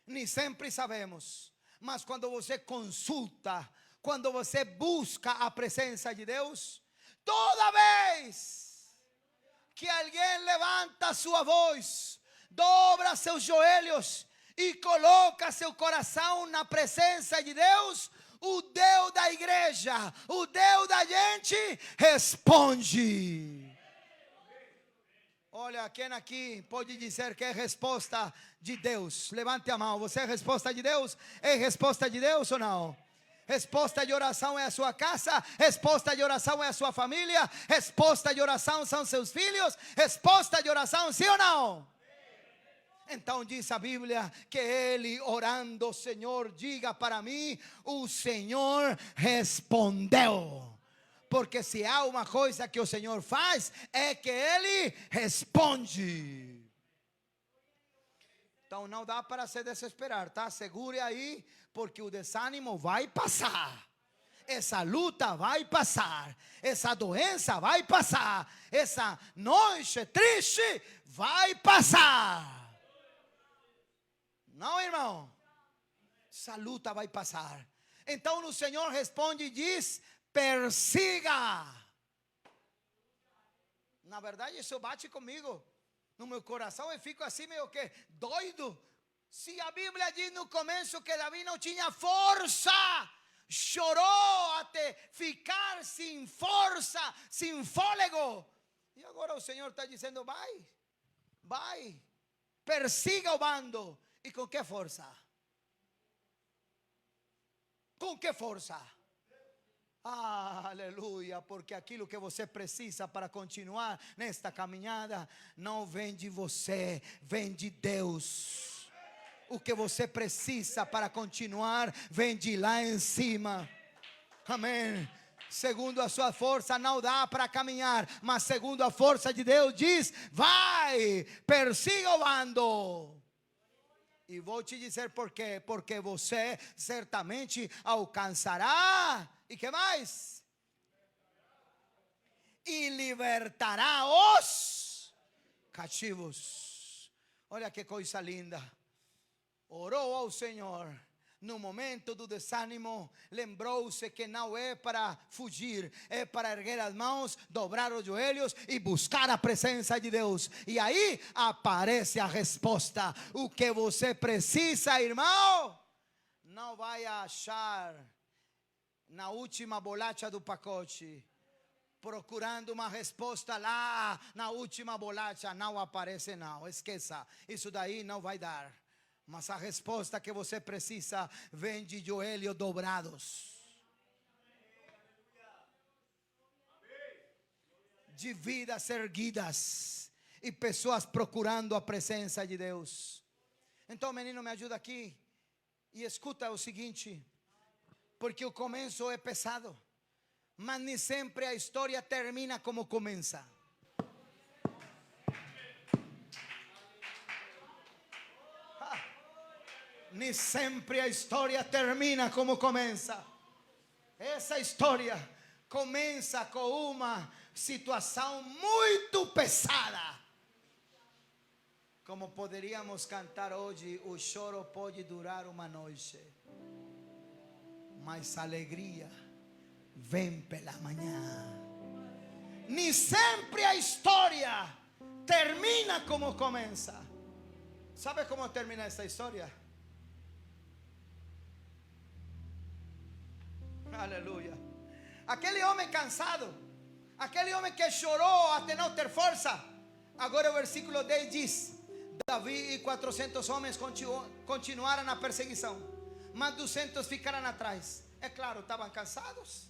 nem sempre sabemos. Mas quando você consulta, quando você busca a presença de Deus, toda vez que alguém levanta sua voz, dobra seus joelhos e coloca seu coração na presença de Deus, o Deus da igreja, o Deus da gente, responde. Olha, quem aqui pode dizer que é resposta de Deus? Levante a mão. Você é resposta de Deus? É resposta de Deus ou não? Resposta de oração é a sua casa. Resposta de oração é a sua família. Resposta de oração são seus filhos. Resposta de oração, sim ou não? Então diz a Bíblia que ele orando, Senhor, diga para mim, o Senhor respondeu. Porque se há uma coisa que o Senhor faz, é que ele responde. Então não dá para se desesperar, tá? Segure aí, porque o desânimo vai passar. Essa luta vai passar. Essa doença vai passar. Essa noite triste vai passar. Não, irmão? Essa luta vai passar. Então o Senhor responde e diz: persiga. Na verdade isso bate comigo no meu coração, eu fico assim meio que doido. Se a Bíblia diz no começo que Davi não tinha força, chorou até ficar sem força, sem fôlego, e agora o Senhor está dizendo: vai, persiga o bando. E com que força? Com que força? Aleluia, porque aquilo que você precisa para continuar nesta caminhada não vem de você, vem de Deus. O que você precisa para continuar vem de lá em cima. Amém. Segundo a sua força não dá para caminhar, mas segundo a força de Deus diz: vai, persiga o bando. E vou te dizer por quê. Porque você certamente alcançará. E que mais? E libertará os cativos. Olha que coisa linda. Orou ao Senhor. No momento do desânimo, lembrou-se que não é para fugir, é para erguer as mãos, dobrar os joelhos e buscar a presença de Deus. E aí aparece a resposta. O que você precisa, irmão, não vai achar na última bolacha do pacote, procurando uma resposta lá na última bolacha. Não aparece, não, esqueça, isso daí não vai dar. Mas a resposta que você precisa vem de joelhos dobrados, de vidas erguidas e pessoas procurando a presença de Deus. Então, menino, me ajuda aqui e escuta o seguinte, porque o começo é pesado, mas nem sempre a história termina como começa. Nem sempre a história termina como começa. Essa história começa com uma situação muito pesada. Como poderíamos cantar hoje, o choro pode durar uma noite, mas a alegria vem pela manhã. Nem sempre a história termina como começa. Sabe como termina essa história? Aleluia. Aquele homem cansado, aquele homem que chorou até não ter força. Agora o versículo 10 diz: Davi e 400 homens continuaram na perseguição, mas 200 ficaram atrás. É claro, estavam cansados,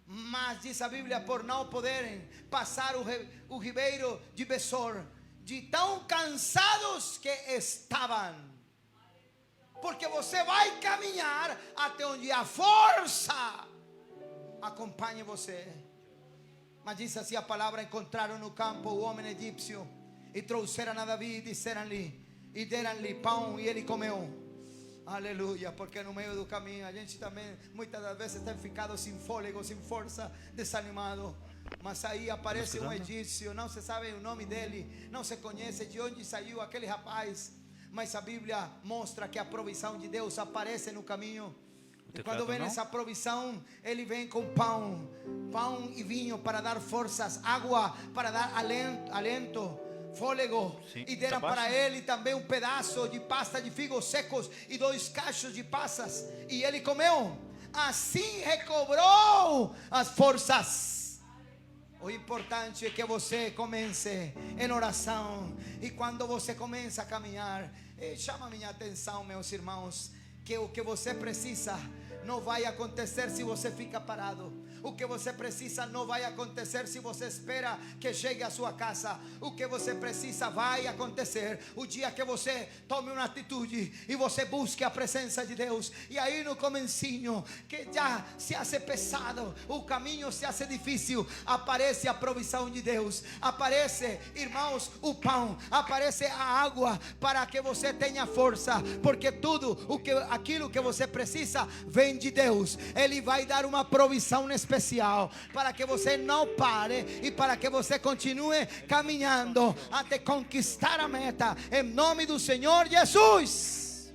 mas diz a Bíblia, por não poderem passar o ribeiro de Besor, de tão cansados que estavam. Porque você vai caminhar até onde a força acompanhe você. Mas diz assim a palavra: encontraram no campo o homem egípcio e trouxeram a Davi e disseram-lhe, e deram-lhe pão e ele comeu. Aleluia, porque no meio do caminho a gente também muitas das vezes tem ficado sem fôlego, sem força, desanimado. Mas aí aparece um egípcio, não se sabe o nome dele, não se conhece de onde saiu aquele rapaz. Mas a Bíblia mostra que a provisão de Deus aparece no caminho. E quando vem essa provisão, ele vem com pão e vinho para dar forças, água para dar alento, fôlego. Sim, e deram para ele também um pedaço de pasta de figos secos e 2 cachos de passas. E ele comeu. Assim recobrou as forças. O importante é que você comece em oração. E quando você começa a caminhar, chama minha atenção, meus irmãos, que o que você precisa não vai acontecer se você fica parado. O que você precisa não vai acontecer se você espera que chegue à sua casa. O que você precisa vai acontecer o dia que você tome uma atitude e você busque a presença de Deus. E aí no comecinho, que já se hace pesado, o caminho se hace difícil, aparece a provisão de Deus. Aparece, irmãos, o pão, aparece a água para que você tenha força, porque tudo aquilo que você precisa vem de Deus. Ele vai dar uma provisão especial para que você não pare e para que você continue caminhando até conquistar a meta, em nome do Senhor Jesus.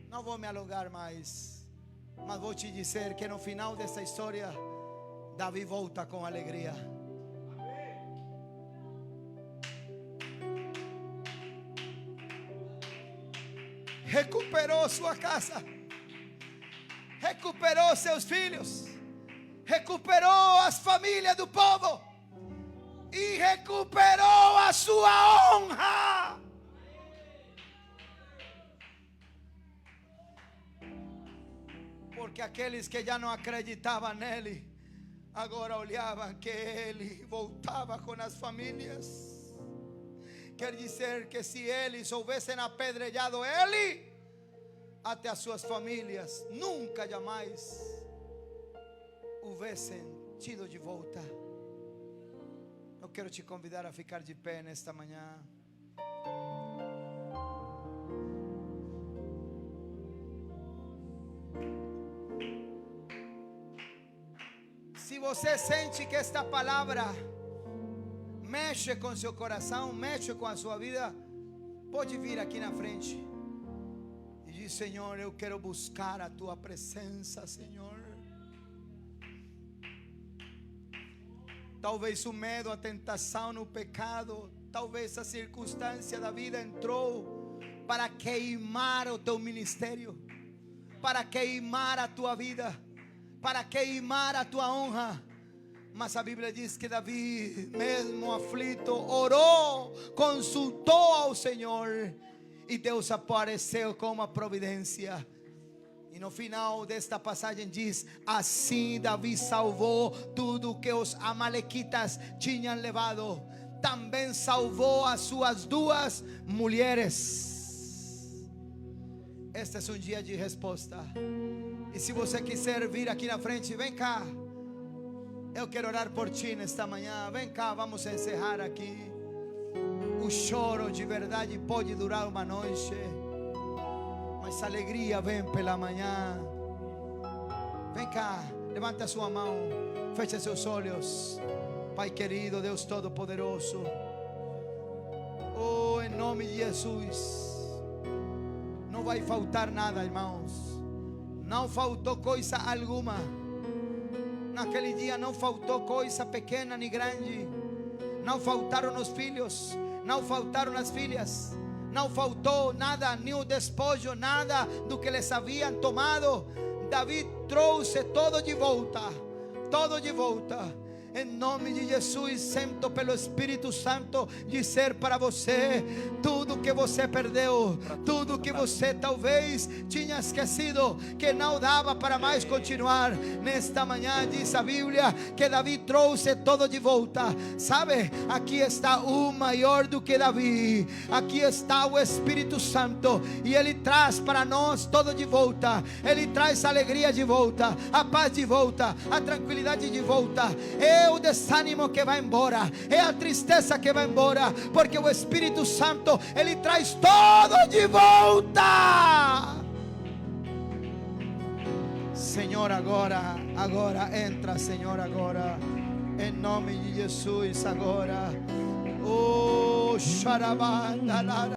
Não vou me alongar mais, mas vou te dizer que no final dessa história, Davi volta com alegria. Recuperou sua casa, recuperou seus filhos, recuperou as famílias do povo e recuperou a sua honra. Porque aqueles que já não acreditavam nele, agora olhavam que ele voltava com as famílias. Quer dizer que se eles houvessem apedrejado ele, até as suas famílias nunca jamais houvessem tido de volta. Eu quero te convidar a ficar de pé nesta manhã. Se você sente que esta palavra mexe com seu coração, mexe com a sua vida, pode vir aqui na frente e diz: Senhor, eu quero buscar a tua presença, Senhor. Talvez o medo, a tentação, o pecado, talvez a circunstância da vida entrou para queimar o teu ministério, para queimar a tua vida, para queimar a tua honra. Mas a Bíblia diz que Davi, mesmo aflito, orou, consultou ao Senhor, e Deus apareceu com uma providência. E no final desta passagem diz: assim Davi salvou tudo que os amalequitas tinham levado. Também salvou as suas duas mulheres. Este é um dia de resposta. E se você quiser vir aqui na frente, vem cá. Eu quero orar por ti nesta manhã. Vem cá, vamos encerrar aqui. O choro de verdade pode durar uma noite, mas a alegria vem pela manhã. Vem cá, levanta a sua mão, feche seus olhos. Pai querido, Deus Todo-Poderoso, oh, em nome de Jesus, não vai faltar nada, irmãos. Não faltou coisa alguma. Naquele dia não faltou coisa pequena nem grande. Não faltaram os filhos, não faltaram as filhas, não faltou nada, nem o despojo, nada do que eles haviam tomado. Davi trouxe todo de volta, todo de volta. Em nome de Jesus, sinto pelo Espírito Santo dizer para você: tudo que você perdeu, tudo que você talvez tinha esquecido, que não dava para mais continuar, nesta manhã diz a Bíblia que Davi trouxe todo de volta. Sabe, aqui está o maior do que Davi, aqui está o Espírito Santo, e Ele traz para nós todo de volta. Ele traz a alegria de volta, a paz de volta, a tranquilidade de volta. É o desânimo que vai embora, é a tristeza que vai embora, porque o Espírito Santo, Ele traz todo de volta. Senhor, agora entra, Senhor, agora, em nome de Jesus, agora. Oh, xarabanda.